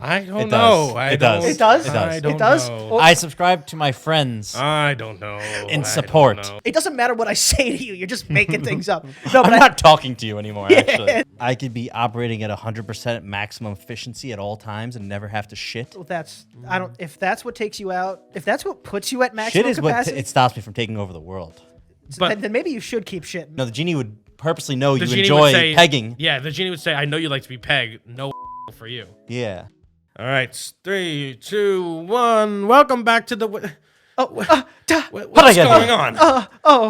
I don't know. It does. It does? I don't It does? know. Well, I subscribe to my friends. I don't know. In support. I don't know. it doesn't matter what I say to you. You're just making things up. No, I'm but not talking to you anymore, actually. I could be operating at 100% maximum efficiency at all times and never have to shit. if that's what takes you out, if that's what puts you at Shit maximum is what capacity, it stops me from taking over the world. But then maybe you should keep shitting. No, the genie would purposely know you Genie enjoy would say, pegging. Yeah, the genie would say, "I know you like to be pegged. No for you." Yeah. All right, 3, 2, 1. Welcome back to the. What's going on?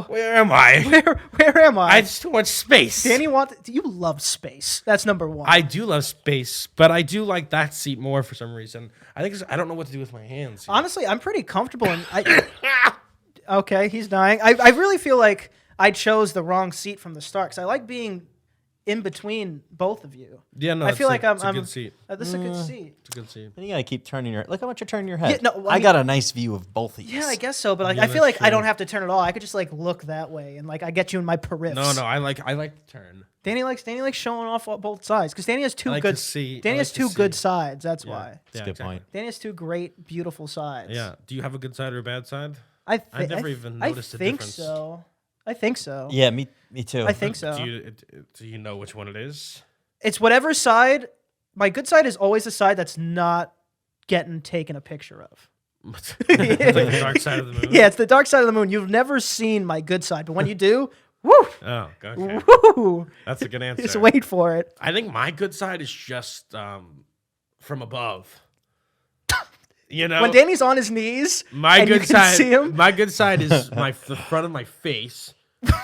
Where am I? Where am I? I have too much space. Danny you love space. That's number one. I do love space, but I do like that seat more for some reason. I think I don't know what to do with my hands. Honestly, I'm pretty comfortable in. Okay, he's dying. I really feel like I chose the wrong seat from the start because I like being in between both of you. Yeah, no, I feel like I'm a good seat. This is a good seat. It's a good seat. Then you gotta keep turning your. Look how much you're turning your head. Yeah, no, I got a nice view of both of you. Yeah, I guess so. But like, Yeah, I feel that's like I true. don't have to turn at all. I could just like look that way and like I get you in my periffs. No, I like to turn. Danny likes showing off both sides because Danny has two like good. to see- Danny I has like to two good see. sides. That's why. That's a good point. Danny has two great, beautiful sides. Yeah. Do you have a good side or a bad side? I've never even noticed the difference. I think so. Yeah, me too. I think so. Do you know which one it is? It's whatever side. My good side is always the side that's not getting taken a picture of. It's like the dark side of the moon. Yeah, it's the dark side of the moon. You've never seen my good side, but when you do, woo, Oh, okay. woo, That's a good answer. just wait for it. I think my good side is just from above. You know, When Danny's on his knees, my and good you can side. see him. My good side is the front of my face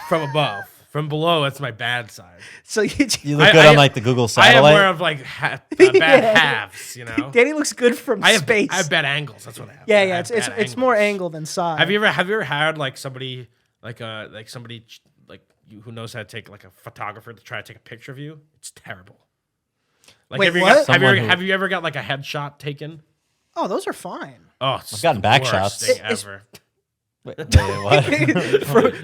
from above. From below, it's my bad side. So You you look good on like the Google I satellite. have more of like bad Yeah. halves. You know, Danny looks good from I have space. bad angles. That's what I have. Yeah, I yeah. have It's bad more angles. angle than side. Have you ever had like somebody who knows how to take like a photographer to try to take a picture of you? It's terrible. Like, Wait, have you what? have you ever got like a headshot taken? Oh, those are fine. Oh, it's I've gotten the back worst shots. thing It's- ever. Wait, what?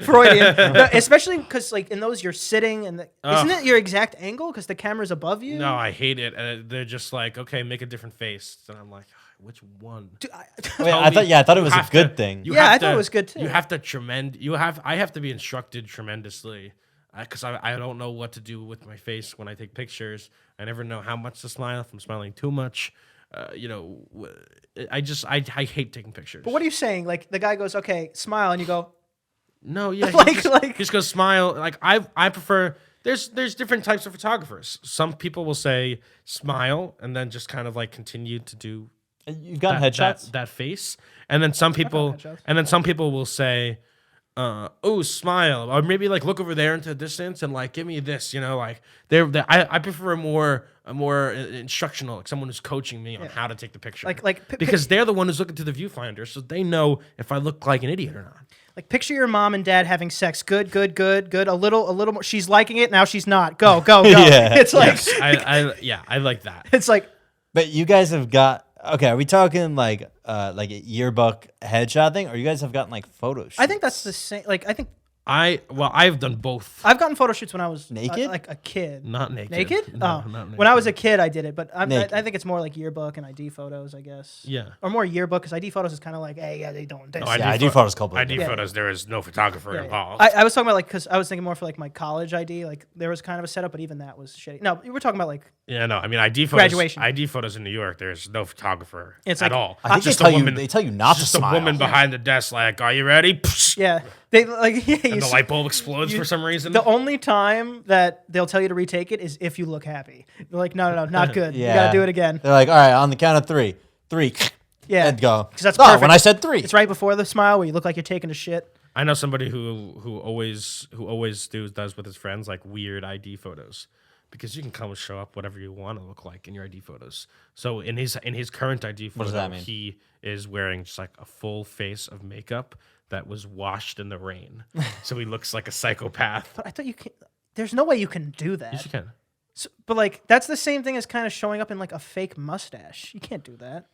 Freudian. No, especially because like in those you're sitting and Ugh. isn't it your exact angle because the camera's above you? No, I hate it. And they're just like, okay, make a different face. And I'm like, which one? Dude, Wait, I thought it was a good thing. Yeah, I thought it was good, too. You have to I have to be instructed tremendously because I don't know what to do with my face when I take pictures. I never know how much to smile. If I'm smiling too much, I hate taking pictures. But what are you saying? Like the guy goes, "Okay, smile," and you go, No, yeah, just go smile. Like I prefer. There's different types of photographers. Some people will say smile and then just kind of like continue to do. You've gotten headshots? That face, and then some people will say, "Oh, smile," or maybe like look over there into the distance and like give me this. You know, like I prefer a more instructional, like someone who's coaching me on how to take the picture. Because they're the one who's looking to the viewfinder, so they know if I look like an idiot or not. like picture your mom and dad having sex. Good. A little more. She's liking it now. She's not. Go. Yeah. It's like Yes, I like that. it's like But you guys have got. Okay, are we talking like a yearbook headshot thing, or you guys have gotten like photo shoots? I think that's the same. Like I think I've done both. I've gotten photo shoots when I was Naked? like a kid. Not naked. Naked? No, Oh, not naked. when I was a kid, I did it, but I Naked. think it's more like yearbook and ID photos, I guess. Yeah. Or more yearbook because ID photos is kind of like, hey, yeah, they don't. No, ID photos couple. ID Yeah. photos. There is no photographer Yeah, yeah. involved. I was talking about like because I was thinking more for like my college ID. Like there was kind of a setup, but even that was shitty. No, we were talking about like Yeah, no. I mean, ID photos. Graduation. ID photos in New York. There's no photographer It's at like- all. I think just they tell you not to just smile. a woman behind the desk, like, "Are you ready?" yeah, they like yeah. And the light bulb explodes for some reason. The only time that they'll tell you to retake it is if you look happy. They're like, no, not good. Yeah. You gotta do it again. They're like, all right, on the count of three, Yeah, and go. 'Cause that's No, perfect. when I said three. It's right before the smile where you look like you're taking a shit. I know somebody who always does with his friends like weird ID photos, because you can come and show up whatever you want to look like in your ID photos. So in his current ID photo, does that mean? he is wearing just like a full face of makeup that was washed in the rain, so he looks like a psychopath. But I thought you can. There's no way you can do that. Yes, you can. So, but like that's the same thing as kind of showing up in like a fake mustache. You can't do that,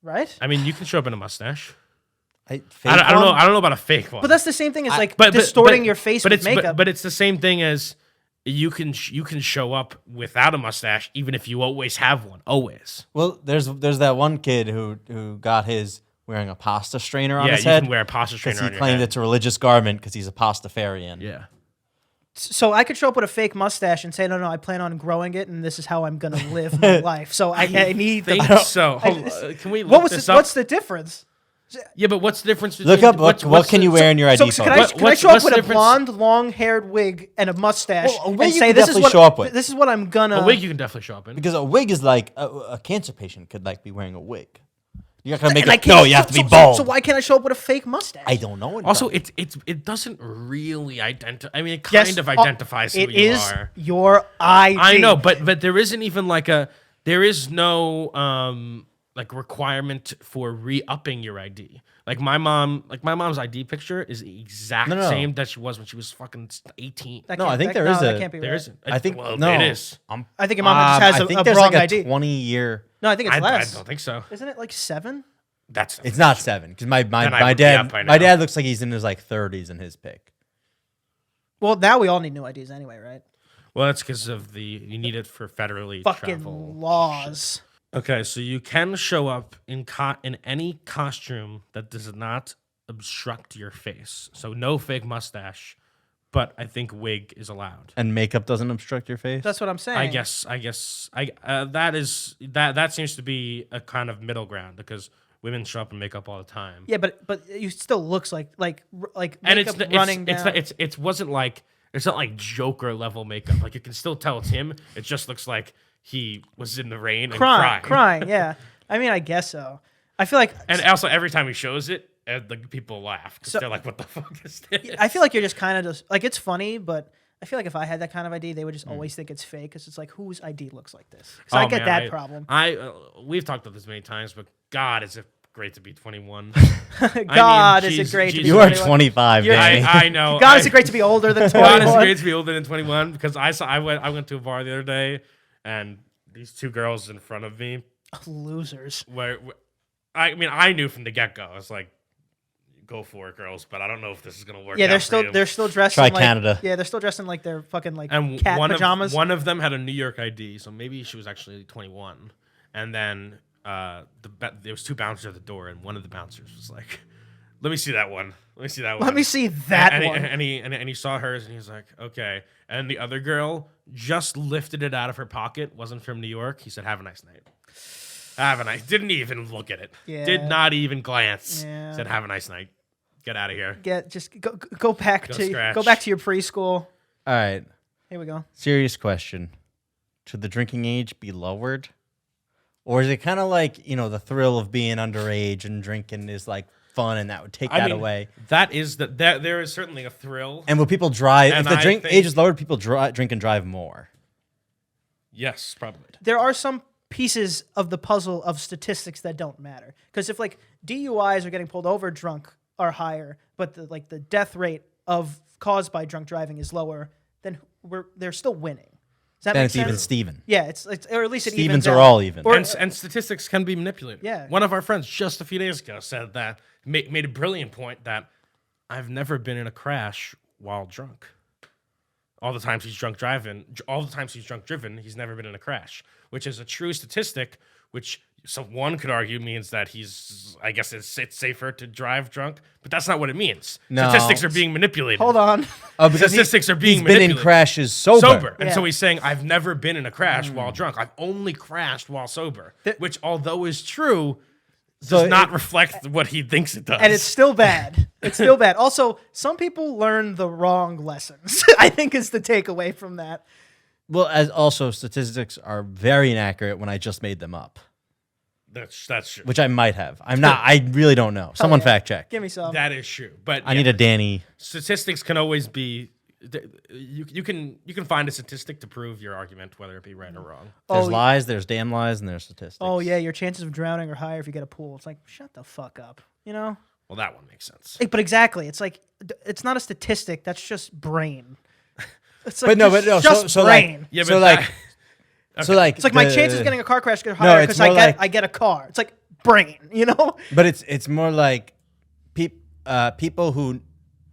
right? I mean, you can show up in a mustache. Fake I don't one? know about a fake one. But that's the same thing as like But distorting your face with it's makeup. But it's the same thing as you can show up without a mustache even if you always have one. Always. Well, there's that one kid who got his wearing a pasta strainer on Yeah, his you head. can wear a pasta strainer on He your claimed head. it's a religious garment because he's a pastafarian. Yeah. So I could show up with a fake mustache and say, no, I plan on growing it, and this is how I'm gonna live my life. So I need think the. so. Hold on. Can we What look was this the, up? what's the difference? Yeah, but what's the difference between... Look up what what's can the- you wear in your ID So photo. can I show what's up with the a difference? blonde, long-haired wig and a mustache Well, a wig and you say, can this is definitely what show up with. this is what I'm gonna. A wig you can definitely show up in. Because a wig is like a cancer patient could like be wearing a wig. You're not gonna make And I it. can't- No, you have to be so- bald. So why can't I show up with a fake mustache? I don't know. Also, it doesn't really identify... I mean, it Yes, kind of identifies who it you is are. your ID. I know, but there isn't even like a... There is no like requirement for re-upping your ID. Like my mom's ID picture is the exact No. same that she was when she was fucking 18. That No, can't- I think that- there is that a- can't be There right. isn't. I think well, no. it is. I think your mom just has I think a there's wrong like a ID. 20-year. No, I think it's I less. don't think so. Isn't it like 7? That's It's not 7 because my Then I my would be dad up by my now. dad looks like he's in his like 30s in his pic. Well, now we all need new IDs anyway, right? Well, that's because of you need it for federally Fucking travel. laws. Okay, so you can show up in any costume that does not obstruct your face. So no fake mustache, but I think wig is allowed. And makeup doesn't obstruct your face. That's what I'm saying. I guess that seems to be a kind of middle ground because women show up in makeup all the time. Yeah, but you still looks like And makeup running down. it wasn't like it's not like Joker level makeup. Like you can still tell it's him. It just looks like he was in the rain and crying. Yeah, I mean, I guess so. I feel like, And also every time he shows it, the people laugh because So- they're like, "What the fuck is this?" I feel like you're just kind of just like it's funny, but I feel like if I had that kind of ID, they would just always think it's fake because it's like whose ID looks like this? Because I Oh, get man, that problem. We've talked about this many times, but God, is it great to be 21. God, is jeez, it great to jeez. be You are 21? 25, You're- Danny. I know. God, is it great to be older than God, 21? is it great to be older than 21 because I went to a bar the other day and these two girls in front of me Losers. where I mean I knew from the get-go. I was like, go for it, girls, but I don't know if this is gonna work. Yeah, out for you. they're still dressed Try in like Canada. Yeah, they're still dressed in like their fucking like and cat one pajamas. Of, one of them had a New York ID, so maybe she was actually 21. And then there was two bouncers at the door, and one of the bouncers was like, "Let me see that one. Let me see that one. Let me see that and one. And he saw hers, and he was like, "Okay." And the other girl just lifted it out of her pocket. Wasn't from New York. He said, "Have a nice night." Have a nice. Didn't even look at it. Yeah. Did not even glance. Yeah. Said, "Have a nice night. Get out of here." Go back to scratch. go back to your preschool. All right. Here we go. Serious question. Should the drinking age be lowered? Or is it kind of like, the thrill of being underage and drinking is like fun and that would take that away? That is there is certainly a thrill. And will people drive? And if the I drink think- age is lowered, people drink and drive more. Yes, probably. There are some pieces of the puzzle of statistics that don't matter. Because if like DUIs are getting pulled over drunk are higher, but the death rate caused by drunk driving is lower, then they're still winning. Does that Then make it's sense? even Steven. Yeah, it's or at least it Stevens evens are out. all even. Or- And statistics can be manipulated. Yeah. One of our friends just a few days ago said that made a brilliant point that I've never been in a crash while drunk. All the times he's drunk driven, he's never been in a crash, which is a true statistic. Which one could argue means that I guess it's safer to drive drunk, but that's not what it means. No. Statistics are being manipulated. Hold on. Oh, because Statistics are being he's been in manipulated. crashes sober. And Yeah. so he's saying, I've never been in a crash while drunk. I've only crashed while sober, which, although is true, does not reflect what he thinks it does. And it's still bad. It's still bad. Also, some people learn the wrong lessons. I think is the takeaway from that. Well, as also statistics are very inaccurate when I just made them up, That's true. which I might have. I'm not. I really don't know. Someone yeah. fact check. Give me some. That is true. But I need a Danny. statistics can always be. You can find a statistic to prove your argument, whether it be right or wrong. There's Oh, lies, there's damn lies, and there's statistics. Oh yeah, your chances of drowning are higher if you get a pool. It's like shut the fuck up, Well, Well, that one makes sense. but exactly, it's like it's not a statistic. That's just brain. It's But no, just so brain. like, Yeah, so but like, so like, It's like my chances of getting a car crash get No, higher it's because more like- I get a car. It's like brain, But it's more like people who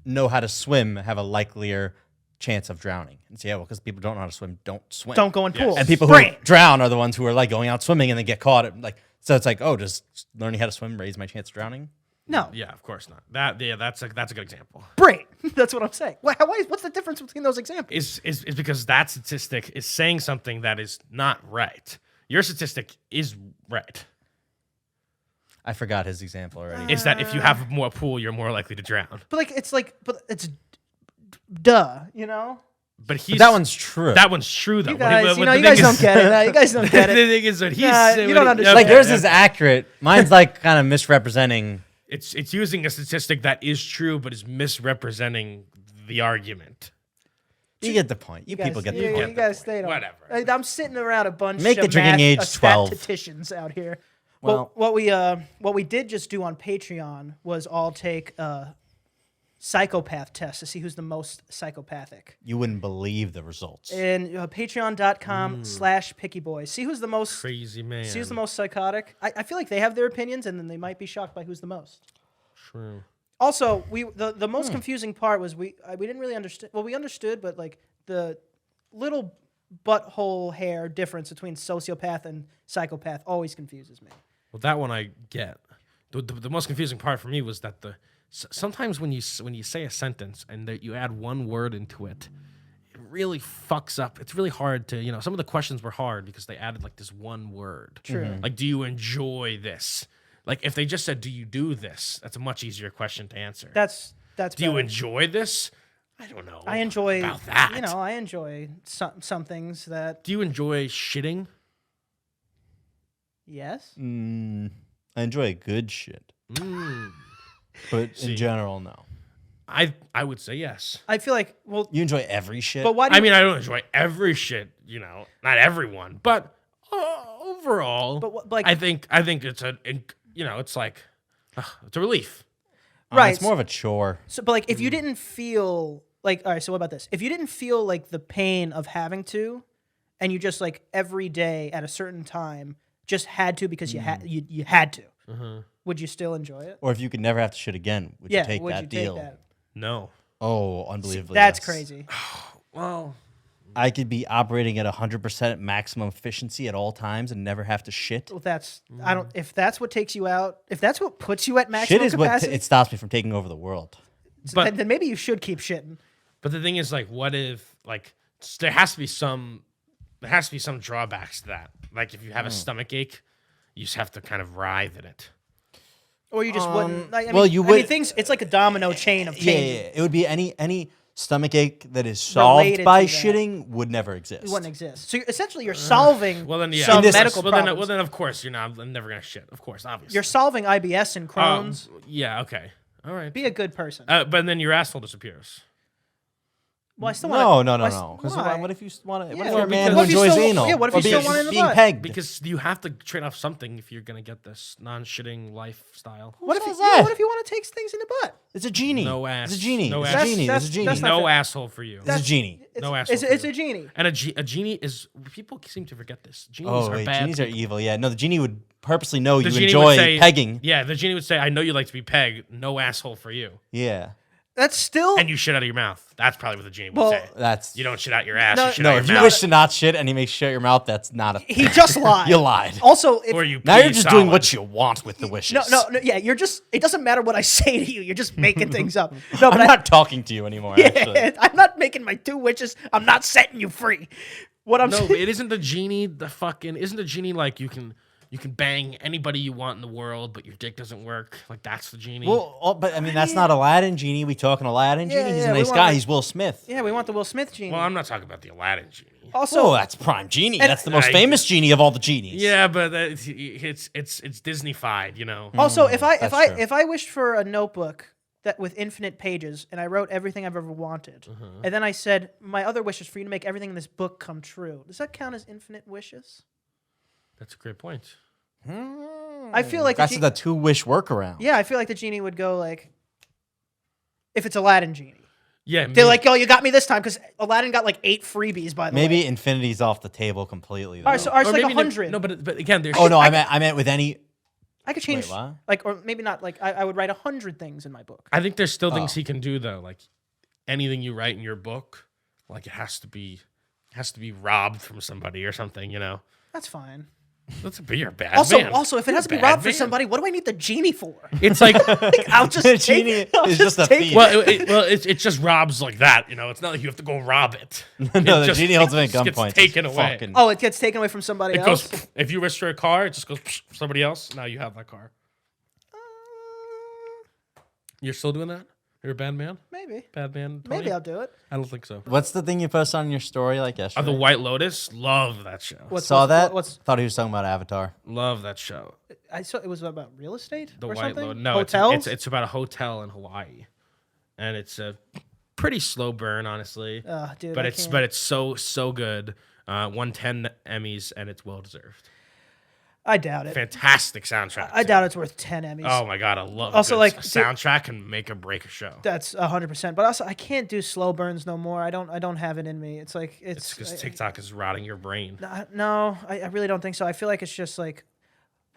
know how to swim have a likelier chance of drowning. And say, yeah, well, because people don't know how to swim, don't swim. Don't go in pools. And people who drown are the ones who are like going out swimming and then get caught. Like, so it's like, oh, does learning how to swim raise my chance of drowning? No. Yeah, of course not. That's a good example. Brain. That's what I'm saying. What's the difference between those examples? Is because that statistic is saying something that is not right. Your statistic is right. I forgot his example already. Is that if you have more pool, you're more likely to drown. But it's duh, you know? But that one's true. That one's true though. You guys, you guys don't get it. You guys don't get it. The thing is that you don't understand. Like yours is accurate. Mine's like kind of misrepresenting. It's using a statistic that is true, but is misrepresenting the argument. You get the point. You people get the point. You guys stay on. Whatever. I'm sitting around a bunch Make of the drinking age 12. statisticians out here. Well, what we did just do on Patreon was all take a psychopath test to see who's the most psychopathic. You wouldn't believe the results. And patreon.com/pickyboys. See who's the most crazy man. See who's the most psychotic. I feel like they have their opinions, and then they might be shocked by who's the most. True. Also, the most confusing part was we didn't really understand. Well, we understood, but like the little butthole hair difference between sociopath and psychopath always confuses me. Well, that one I get. The most confusing part for me was that sometimes when you say a sentence and that you add one word into it, it really fucks up. It's really hard to, some of the questions were hard because they added like this one word. True. Mm-hmm. Like, do you enjoy this? Like, if they just said, do you do this? That's a much easier question to answer. That's Do you enjoy this? I don't know. I enjoy about that. I enjoy some things that. Do you enjoy shitting? Yes. I enjoy good shit. But in general, no. I would say yes. I feel like, you enjoy every shit. But why? I mean, I don't enjoy every shit. Not everyone, but overall, like, I think it's it's like it's a relief. Right. It's more of a chore. So, but like, if you didn't feel like, all right. So what about this? If you didn't feel like the pain of having to, and you just like every day at a certain time just had to because you had to. Would you still enjoy it? Or if you could never have to shit again, would you take that deal? Take that? No. Oh, unbelievably. That's yes. crazy. Well, I could be operating at 100% maximum efficiency at all times and never have to shit. Well, if that's what takes you out, if that's what puts you at maximum shit is capacity, what it stops me from taking over the world. then maybe you should keep shitting. But the thing is, like, what if, like, there has to be some drawbacks to that. Like, if you have a stomach ache, you just have to kind of writhe in it. Or you just wouldn't. Like, things. It's like a domino chain of changes. Yeah. It would be any stomach ache that is solved by shitting would never exist. It wouldn't exist. So essentially, you're solving some medical problems. Well, then, of course, I'm never gonna shit. Of course, obviously. You're solving IBS and Crohn's. Yeah. Okay. All right. Be a good person. But then your asshole disappears. Well, I still want No. Because what if you want to? Yeah, what if you're a man who enjoys anal? Yeah, what if you still want it in the being butt? pegged? Because you have to trade off something if you're gonna get this non-shitting lifestyle. What if you want to take things in the butt? It's a genie. No ass. It's a genie. No It's ass. a genie. It's a genie. That's not No fair. asshole for you. It's a genie. No asshole. It's a genie. And a genie is. People seem to forget this. Genies are bad. Genies are evil. Yeah, no, the genie would purposely know The you genie enjoy would say, pegging. Yeah, the genie would say, "I know you like to be pegged. No asshole for you." Yeah, That's still. And you shit out of your mouth. That's probably what the genie would say. that's You don't shit out your ass. No, you shit no. out If your you mouth. wish to not shit and he makes shit out your mouth, that's not a. He just lied. You lied. Also, if, Or you Now you're pee just solid. doing what you want with the wishes. no. Yeah, you're just. It doesn't matter what I say to you. You're just making things up. No, but I'm not talking to you anymore. Actually, I'm not making my 2 wishes. I'm not setting you free. What I'm No, saying. but it isn't the genie. Isn't the genie like you can bang anybody you want in the world, but your dick doesn't work? Like that's the genie. well, but I mean, that's not Aladdin genie. We talking Aladdin genie? He's a we nice want guy. like- He's Will Smith. Yeah, we want the Will Smith genie. Well, I'm not talking about the Aladdin genie. Also, that's prime genie. And- That's the most famous genie of all the genies. Yeah, but it's Disney-fied, you know. Also, if that's true. I wished for a notebook that with infinite pages and I wrote everything I've ever wanted, and then I said my other wish is for you to make everything in this book come true. Does that count as infinite wishes? That's a great point. I feel like That's the 2-wish workaround. yeah, I feel like the genie would go like, if it's Aladdin genie, Yeah, they're like, "Yo, you got me this time," because Aladdin got like 8 freebies by the way. Maybe infinity's off the table completely. Though. All right, so it's like maybe 100. No, but again, there's. oh no, I meant with any. I could change, Wait, what? like, or maybe not. Like, I would write 100 things in my book. I think there's still things he can do though. Like anything you write in your book, like it has to be robbed from somebody or something, you know. That's fine. That's you're a bad Also, man. if it You're has a to be bad robbed for man. somebody, what do I need the genie for? It's like I'll just The take genie it. I'll is just a take thief. it. well, it just robs like that, you know. It's not like you have to go rob it. No, the genie holds him at just gets gunpoint. It's taken away. fucking- Oh, it gets taken away from somebody It else. goes if you register a car, it just goes somebody else. Now you have that car. You're still doing that? You're a bad man? Maybe. Bad man? Tony? Maybe I'll do it. I don't think so. What's the thing you posted on your story like yesterday? The White Lotus, love that show. Saw that? What's Thought he was talking about Avatar. Love that show. I saw? It was about real estate. The or White something? Lotus. No, hotels. it's about a hotel in Hawaii, and it's a pretty slow burn, honestly. Dude, but I it's can't. so good. Won 10 Emmys, and it's well deserved. I doubt it. Fantastic soundtrack. I too. doubt it's worth 10 Emmys. Oh my god, I love Also, it. like, A soundtrack can make or break a show. That's 100%. But also, I can't do slow burns no more. I don't have it in me. It's like It's because TikTok is rotting your brain. No, I really don't think so. I feel like it's just like,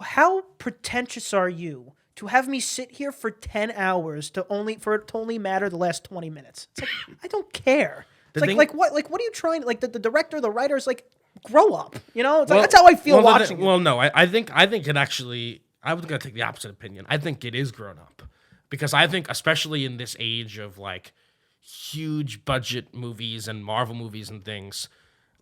how pretentious are you to have me sit here for 10 hours for it to only matter the last 20 minutes? It's like, I don't care. It's like what are you trying? Like the director, the writer is like, grow up. You know, it's like that's how I feel watching it. Well, no, I think it actually. I was gonna take the opposite opinion. I think it is grown up, because I think especially in this age of like huge budget movies and Marvel movies and things,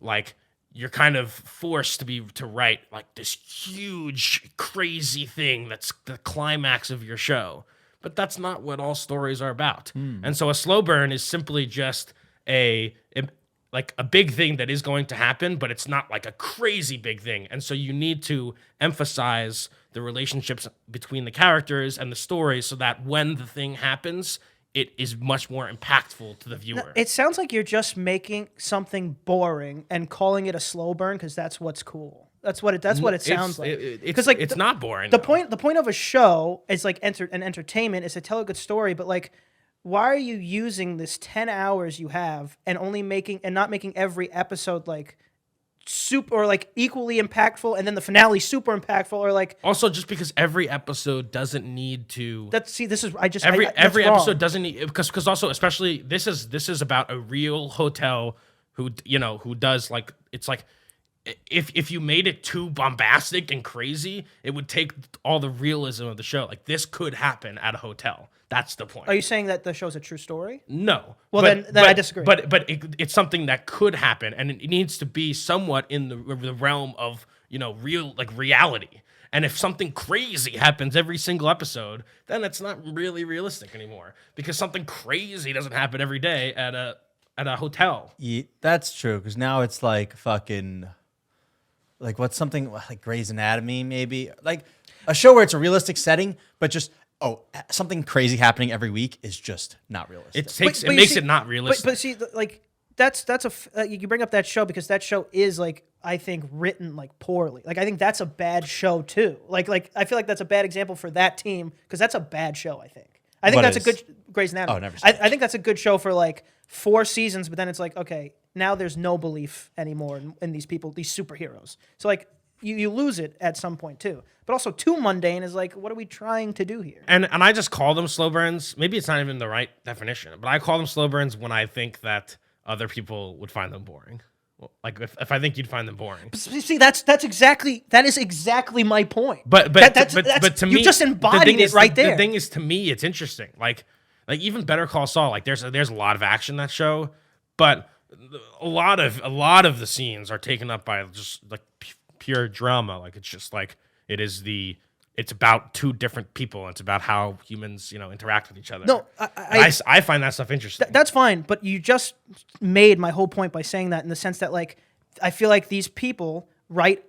like you're kind of forced to write like this huge crazy thing that's the climax of your show. But that's not what all stories are about. And so a slow burn is simply just like a big thing that is going to happen, but it's not like a crazy big thing. And so you need to emphasize the relationships between the characters and the story so that when the thing happens, it is much more impactful to the viewer. It sounds like you're just making something boring and calling it a slow burn because that's what's cool. That's what it sounds like. Because like it's not boring. The point of a show is like an entertainment is to tell a good story, but like, why are you using this 10 hours you have and not making every episode like super or like equally impactful and then the finale super impactful or like also just because every episode doesn't need to every episode doesn't need because also especially this is about a real hotel who does like it's like if you made it too bombastic and crazy, it would take all the realism of the show. Like this could happen at a hotel. That's the point. Are you saying that the show's a true story? No. Well, then I disagree. But it's something that could happen, and it needs to be somewhat in the realm of real reality. And if something crazy happens every single episode, then it's not really realistic anymore because something crazy doesn't happen every day at a hotel. Yeah, that's true, because now it's like fucking like what's something like Grey's Anatomy, maybe like a show where it's a realistic setting, but just something crazy happening every week is just not realistic. It makes it not realistic. But see, like that's you bring up that show because that show is like I think written like poorly. Like I think that's a bad show too. Like I feel like that's a bad example for that team because that's a bad show. I think that's a good Grey's Anatomy. Oh, never seen I think that's a good show for like 4 seasons, but then it's like okay, now there's no belief anymore in these people, these superheroes. So like. You lose it at some point too, but also too mundane is like, what are we trying to do here? And I just call them slow burns. Maybe it's not even the right definition, but I call them slow burns when I think that other people would find them boring. Well, like if I think you'd find them boring. See, that is exactly my point. But to me, you just embodied it right there. The thing is, to me, it's interesting. Like even Better Call Saul. Like there's a lot of action in that show, but a lot of the scenes are taken up by just like pure drama. Like it's just like it's about two different people. And it's about how humans interact with each other. No, I find that stuff interesting. That's fine, but you just made my whole point by saying that in the sense that like I feel like these people write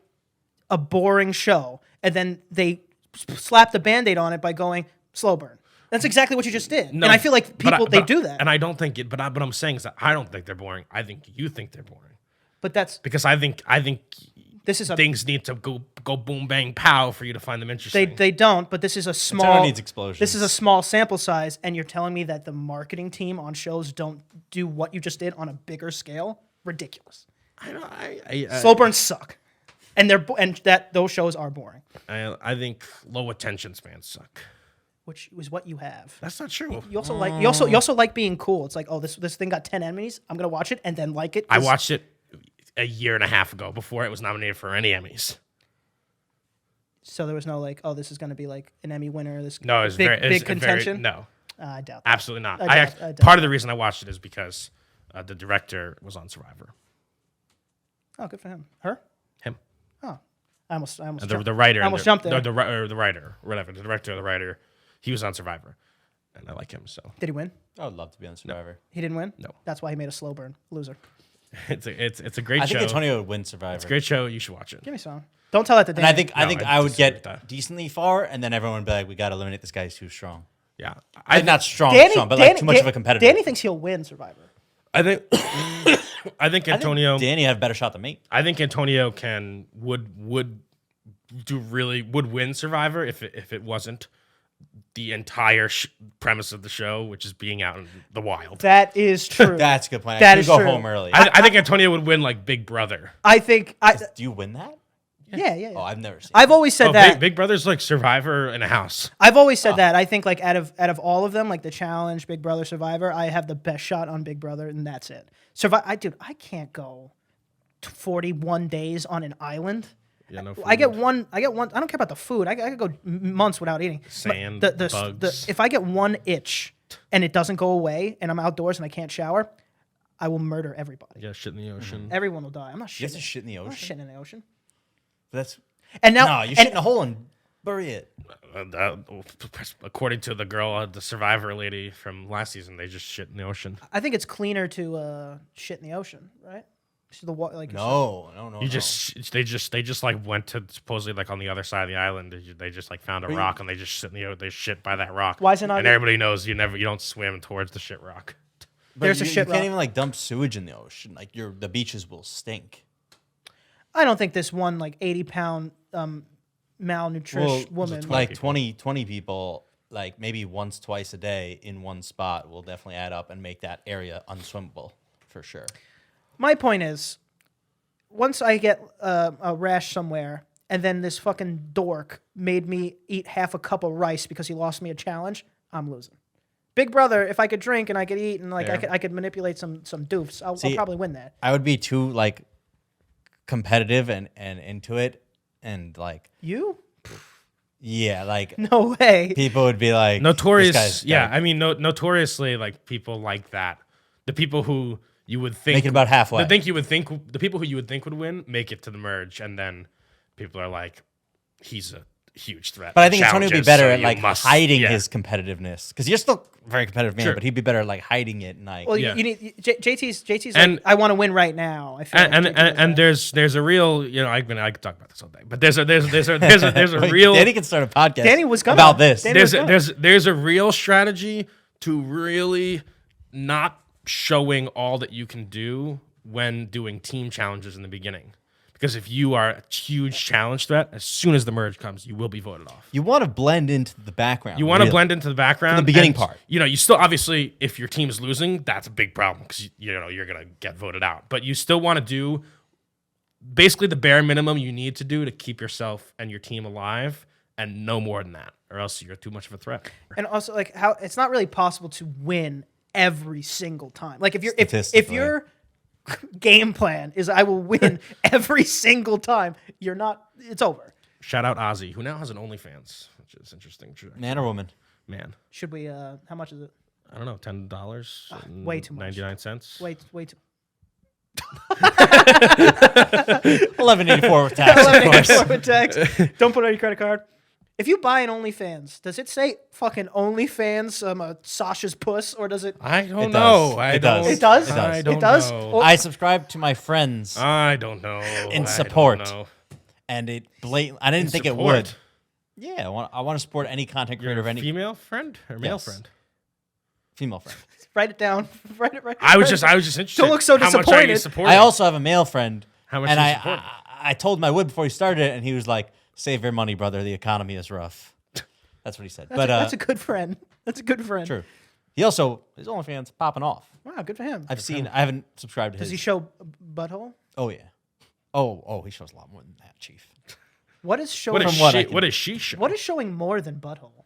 a boring show and then they slap the Band-Aid on it by going slow burn. That's exactly what you just did. No, and I feel like people they do that. And I don't think it. But what I'm saying is that I don't think they're boring. I think you think they're boring. But that's because I think. This is things need to go boom bang pow for you to find them interesting. They don't, but this is a small. Town needs explosions. This is a small sample size, and you're telling me that the marketing team on shows don't do what you just did on a bigger scale? Ridiculous. Slow burns suck, and those shows are boring. I think low attention spans suck. which is what you have. That's not true. You also like being cool. It's like, oh, this thing got 10 Emmys. I'm gonna watch it and then like it. I watched it a year and a half ago before it was nominated for any Emmys. So there was no like, oh, this is gonna be like an Emmy winner. This No, it's big contention. No, I doubt that. absolutely not. I doubt Part of the reason I watched it is because the director was on Survivor. Oh, good for him. Her? Him. Oh, I almost And jumped. the writer. I almost jumped there. The writer, or whatever. The director or the writer. He was on Survivor, and I like him. So Did he win? I would love to be on Survivor. He didn't win. No. That's why he made a slow burn. Loser. it's a great I show. think Antonio would win Survivor. It's a great show. You should watch it. Give me some. Don't tell that to Dan. And I think I would disagree with get that. decently far, and then everyone would be like, "We got to eliminate this guy. He's too strong." Yeah, I'm not strong, but like too much of a competitor. Danny thinks he'll win Survivor. I think Antonio. Danny had a better shot than me. I think Antonio would win Survivor if it wasn't the entire premise of the show, which is being out in the wild. That is true. That's a good point. That I is could go true. home early. I think Antonio would win like Big Brother. I think. Do you win that? Yeah. Oh, I've never seen. I've always said that. Big Brother's like Survivor in a house. I've always said that. I think like out of all of them, like the Challenge, Big Brother, Survivor, I have the best shot on Big Brother, and that's it. I can't go 41 days on an island. Yeah, no I get food. one. I don't care about the food. I could go months without eating. Sand, bugs. If I get one itch and it doesn't go away, and I'm outdoors and I can't shower, I will murder everybody. Yeah, shit in the ocean. Everyone will die. I'm not You have shitting. to shit in the I'm not ocean. shitting in the ocean. That's And now, no. You shit in a hole and bury it. According to the girl, the Survivor lady from last season, they just shit in the ocean. I think it's cleaner to shit in the ocean, right? So like No. They just like went to supposedly like on the other side of the island. They just like found a rock and they just they shit by that rock. Why is it not? And everybody knows you don't swim towards the shit rock. But There's a shit You can't rock. even like dump sewage in the ocean. Like the beaches will stink. I don't think this one like 80-pound malnourished woman. Like 20 people, like maybe once, twice a day in one spot will definitely add up and make that area unswimmable for sure. My point is, once I get a rash somewhere, and then this fucking dork made me eat half a cup of rice because he lost me a challenge, I'm losing. Big Brother, if I could drink and I could eat and like I could manipulate some doofs, I'll probably win that. I would be too like competitive and into it, and like You? yeah, like No way. people would be like Notorious, yeah. I mean, notoriously, like people like that. The people who you would think Make it about halfway. The people who you would think would win make it to the merge, and then people are like, he's a huge threat. But I think Antonio would be Challenges, better so at you like must- hiding yeah. his competitiveness because you're still a very competitive man, Sure. but he'd be better at like hiding it and like. Well, Yeah. you need JT's And- like, I want to win right now. I feel like And JT does and that. there's a real I could talk about this all day, but there's a Wait, real Danny can start a podcast. Danny was gonna. about this. Danny was gonna. there's a real strategy to really not showing all that you can do when doing team challenges in the beginning. Because if you are a huge challenge threat, as soon as the merge comes, you will be voted off. You want to blend into the background. You want to really. blend into the background. For the beginning and, part. You still, obviously, if your team's losing, that's a big problem because, you're going to get voted out. But you still want to do basically the bare minimum you need to do to keep yourself and your team alive and no more than that, or else you're too much of a threat. And also, like, how it's not really possible to win every single time. Like, if Statistically. your game plan is I will win every single time, you're not. It's over. Shout out Ozzy, who now has an OnlyFans, which is interesting. Man or woman? Man, Should we? How much is it? I don't know, $10, way too much. 99 cents. Wait. 1184 with tax, of course. With tax. Don't put it on your credit card. If you buy an OnlyFans, does it say fucking OnlyFans Sasha's puss, or does it? I don't It know. does. I It don't. does. It does. I It don't does? know. Or- I subscribe to my friends, I don't know. In I support. don't know. and it blatant. I didn't think it Support. would. Yeah, I want to support any content creator of any female friend or male Yes. friend? female friend. Write it down. Write it. I was just interested. Don't look so How much are you disappointed. supporting? I also have a male friend. How much and do you I, support? I told him I would before he started it, and he was like, "Save your money, brother. The economy is rough." That's what he said. That's a good friend. That's a good friend. true. He also his OnlyFans popping off. Wow, good for him. I haven't subscribed to Does his. he show butthole? Oh yeah. Oh, he shows a lot more than that, Chief. What is showing? What From what I is can- what is she showing? What is showing more than butthole?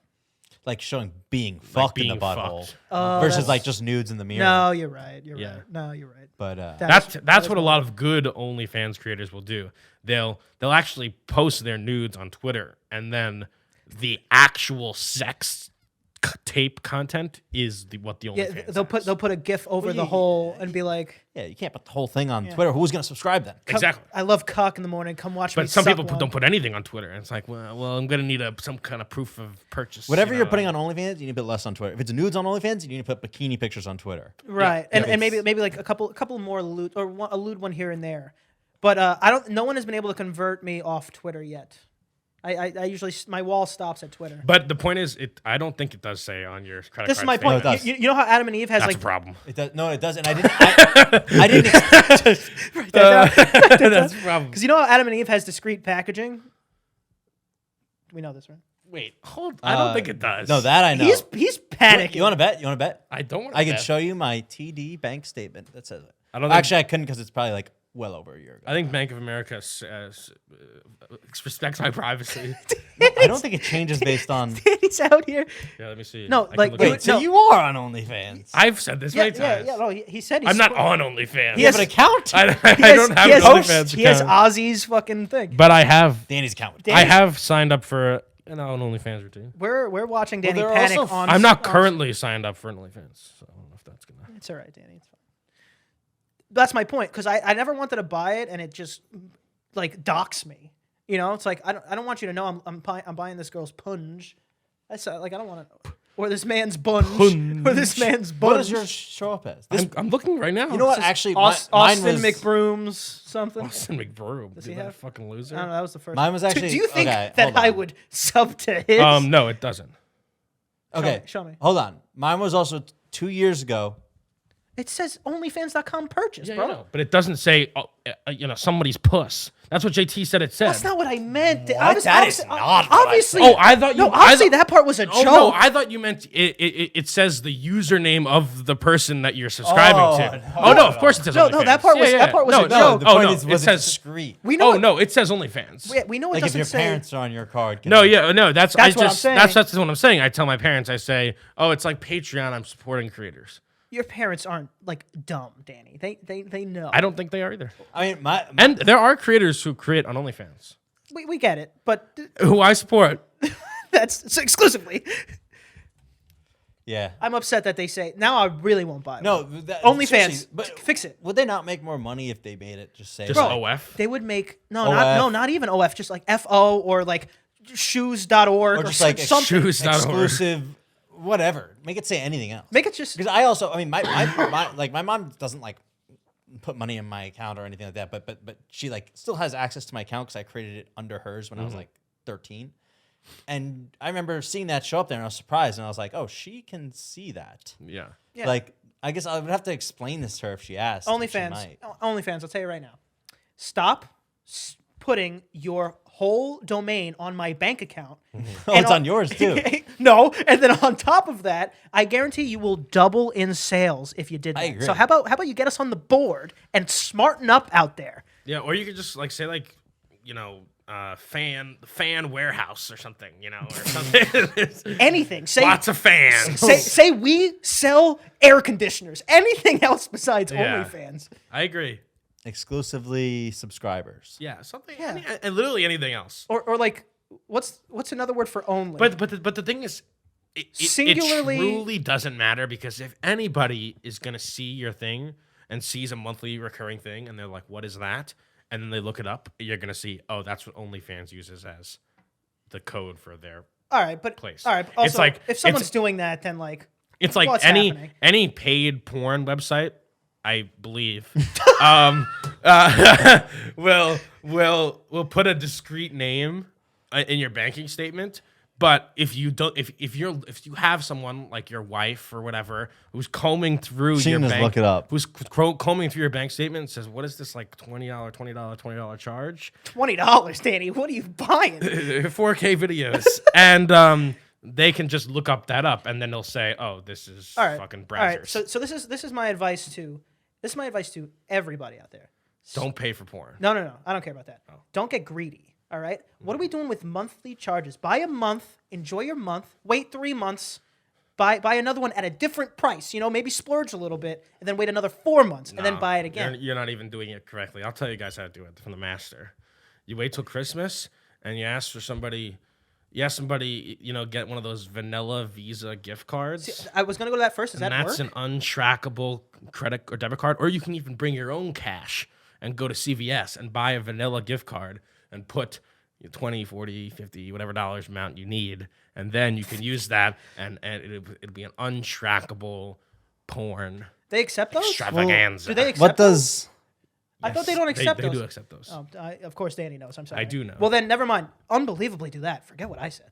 like showing being fucked in the being butthole fucked. versus that's- like just nudes in the mirror. No, you're right. You're Yeah. right. No, you're right. But That's what a lot of good OnlyFans creators will do. They'll actually post their nudes on Twitter, and then the actual sex tape content is what the OnlyFans. Yeah, they'll put a GIF over the whole and be like, yeah, you can't put the whole thing on Twitter. Who's gonna subscribe then? exactly. I love cock in the morning. Come watch me. But some suck people one." don't put anything on Twitter, and it's like, well, I'm gonna need some kind of proof of purchase. Whatever you you're know, putting on OnlyFans, you need to put less on Twitter. If it's nudes on OnlyFans, you need to put bikini pictures on Twitter. Right, and it's- maybe like a couple more lewd or a lewd one here and there, but I don't. No one has been able to convert me off Twitter yet. I usually my wall stops at Twitter. But the point is, I don't think it does say on your credit This card. is my statement. point. No, it does. You know how Adam and Eve has That's like a problem. It does. No, it doesn't. I didn't. That's a problem. because you know how Adam and Eve has discrete packaging. We know this, right? Wait, hold. I don't think it does. No, that I know. He's panicking. You want to bet? You want to bet? I don't. Want I can show you my TD bank statement that says it. I don't think- Actually, I couldn't because it's probably like well over a year ago. I think Bank of America respects my privacy. I don't think it changes based on. Danny's out here. Yeah, let me see. No, I can like, look wait, it up. Wait, so No. you are on OnlyFans? I've said this many times. No, he said he's I'm not on OnlyFans. He You have has- an account? I He has- don't have he an has- OnlyFans He has account. Ozzy's fucking thing. But I have. Danny's account. Dan- I have signed up for an OnlyFans routine. We're watching Danny there are panic also- on. I'm not on- currently signed up for an OnlyFans, so I don't know if that's gonna. It's all right, Danny. It's fine. That's my point because I never wanted to buy it and it just like docks me. You know, it's like I don't want you to know I'm buying this girl's punge. That's like I don't want to. Or this man's bunge. Or this man's bunge. What does yours show up as? I'm looking right now. You know what? Says Actually, Austin mine was McBrooms something. Austin McBroom. Does Dude, he that have- fucking loser. I don't know. That was the first. Mine was actually- Do you think okay, that hold I on. would sub to his? No, it doesn't. Okay, Show me. Hold on. Mine was also 2 years ago. It says OnlyFans.com purchase, Yeah, bro. I know. But it doesn't say, somebody's puss. That's what JT said it said. That's not what I meant. That is not what I obviously. Oh, I thought you. No, obviously I thought, that part was a joke. Oh no, I thought you meant it says the username of the person that you're subscribing Oh, to. no, Oh no, of course it says No, OnlyFans. that part was- Yeah, that part was no, a no, joke. The Oh point no, is, it was it says. discreet? we know. Oh no, it says OnlyFans. We know it Like if doesn't your say. parents are on your card. No, yeah, no, that's That's what I'm saying. That's what I'm saying. I tell my parents, I say, oh, it's like Patreon. I'm supporting creators. Your parents aren't like dumb, Danny. They know. I don't think they are either. I mean, my And there are creators who create on OnlyFans We get it, but who I support. that's exclusively. yeah. I'm upset that they say now. I really won't buy it. No, OnlyFans. seriously, but Fix it. would they not make more money if they made it just say Just like, OF. They would make no, OF. not even OF, just like FO or like shoes.org or just like something. Shoes.org. exclusive, whatever. Make it say anything else. Make it just Because I also, I mean, my mom doesn't like put money in my account or anything like that, but she like still has access to my account because I created it under hers when I was like 13. And I remember seeing that show up there and I was surprised and I was like, oh, she can see that. Yeah. Yeah. Like, I guess I would have to explain this to her if she asked. which she OnlyFans. might. OnlyFans. I'll tell you right now. Stop putting your whole domain on my bank account. Oh, it's on yours too. No, and then on top of that, I guarantee you will double in sales if you did that. I agree. So how about you get us on the board and smarten up out there? Yeah, or you could just like say like, fan warehouse or something, or something. Anything. Say Lots of fans. say we sell air conditioners. Anything else besides Yeah. OnlyFans. I agree. Exclusively subscribers. Yeah, something. Yeah. And literally anything else. Or like what's another word for only? But the thing is, Singularly- it truly doesn't matter because if anybody is gonna see your thing and sees a monthly recurring thing and they're like, "What is that?" and then they look it up, you're gonna see, oh, that's what OnlyFans uses as the code for their. all right, but place. all right. Also, It's like- if someone's it's- doing that, then like It's like what's any happening? any paid porn website, I believe, will put a discrete name in your banking statement. But if you don't, if you have someone like your wife or whatever who's combing through She your can just bank, look it up. who's combing through your bank statement and says, "What is this like $20 charge?" $20, Danny. What are you buying? 4K videos, and they can just look that up, and then they'll say, "Oh, this is All right. fucking All right. browsers." So this is my advice to everybody out there. Don't pay for porn. No. I don't care about that. Oh. Don't get greedy. All right. What are we doing with monthly charges? Buy a month, enjoy your month, wait 3 months, buy another one at a different price. You know, maybe splurge a little bit, and then wait another 4 months, and then buy it again. You're not even doing it correctly. I'll tell you guys how to do it from the master. You wait till Christmas, and you ask somebody, you know, get one of those vanilla Visa gift cards. See, I was going to go to that first. Does that work? That's an untrackable credit or debit card. Or you can even bring your own cash and go to CVS and buy a vanilla gift card and put 20, 40, 50, whatever dollars amount you need. And then you can use that, and it'll be an untrackable porn They accept those? extravaganza. Do they accept What those? does? I thought they don't accept They those. do accept those. Oh, of course, Danny knows. I'm sorry. I do know. Well, then never mind. Unbelievably do that. Forget what I said.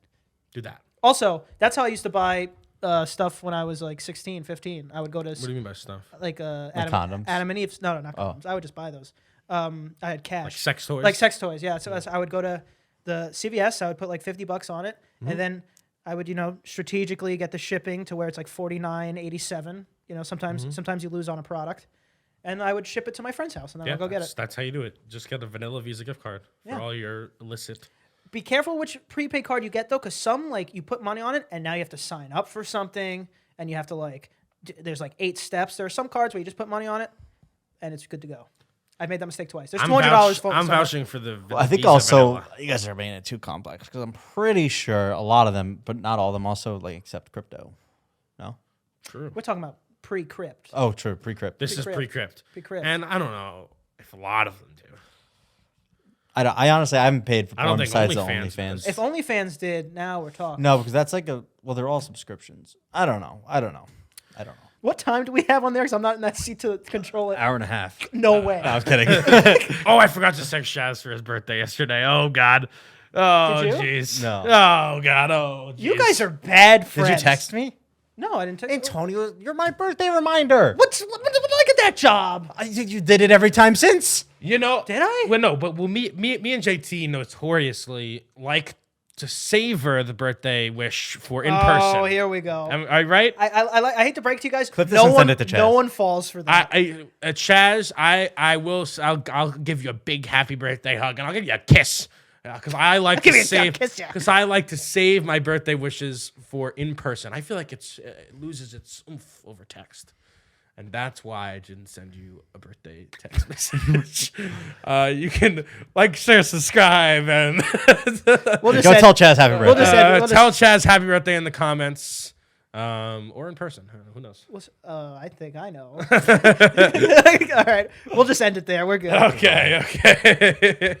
Do that. Also, that's how I used to buy stuff when I was like 16, 15. I would go to What do you mean by stuff? like condoms? Adam and Eve's. No, not condoms. I would just buy those. I had cash. Like sex toys? Like sex toys, yeah. So I would go to the CVS. I would put like $50 on it, and then I would, you know, strategically get the shipping to where it's like $49.87. You know, sometimes you lose on a product, and I would ship it to my friend's house, and then I'll go get it. That's how you do it. Just get a vanilla Visa gift card for Yeah. all your illicit. Be careful which prepaid card you get though, because some like you put money on it, and now you have to sign up for something, and you have to like there's like 8 steps. There are some cards where you just put money on it, and it's good to go. I've made that mistake twice. There's $200 for. I'm vouching for the. Well, I think Visa also vanilla. you guys are making it too complex because I'm pretty sure a lot of them, but not all of them, also like accept crypto. No. True. We're talking about pre-crypt. Oh, true. Pre-crypt. This is Pre-crypt. pre-crypt. Pre-crypt. And I don't know if a lot of them do. I honestly I havenn't paid for I don't porn think besides the OnlyFans OnlyFans. does. If OnlyFans did, now we're talking. No, because that's like they're all subscriptions. I don't know. What time do we have on there? Because I'm not in that seat to control it. Hour and a half. No way. I was kidding. Oh, I forgot to text Shaz for his birthday yesterday. Oh God. Oh Did you? jeez. No. Oh God. Oh. You jeez. guys are bad friends. Did you text me? No, I didn't text. Antonio, you're my birthday reminder. Look at that job. You did it every time since. You know? Did I? Well, no. But me and JT notoriously like to savor the birthday wish for in person. Oh, here we go. Am I right? I hate to break to you guys. Clip this no and one, send it to Chaz. No one falls for that. Chaz, I'll give you a big happy birthday hug and I'll give you a kiss because I like give to you a save kiss, yeah. because I like to save my birthday wishes for in person. I feel like it loses its oomph over text, and that's why I didn't send you a birthday text message. You can like, share, subscribe, and We'll just Go send- tell Chaz happy birthday. We'll just send- we'll tell Chaz happy birthday in the comments. Or in person. Who knows? I think I know. All right. We'll just end it there. We're good. Okay.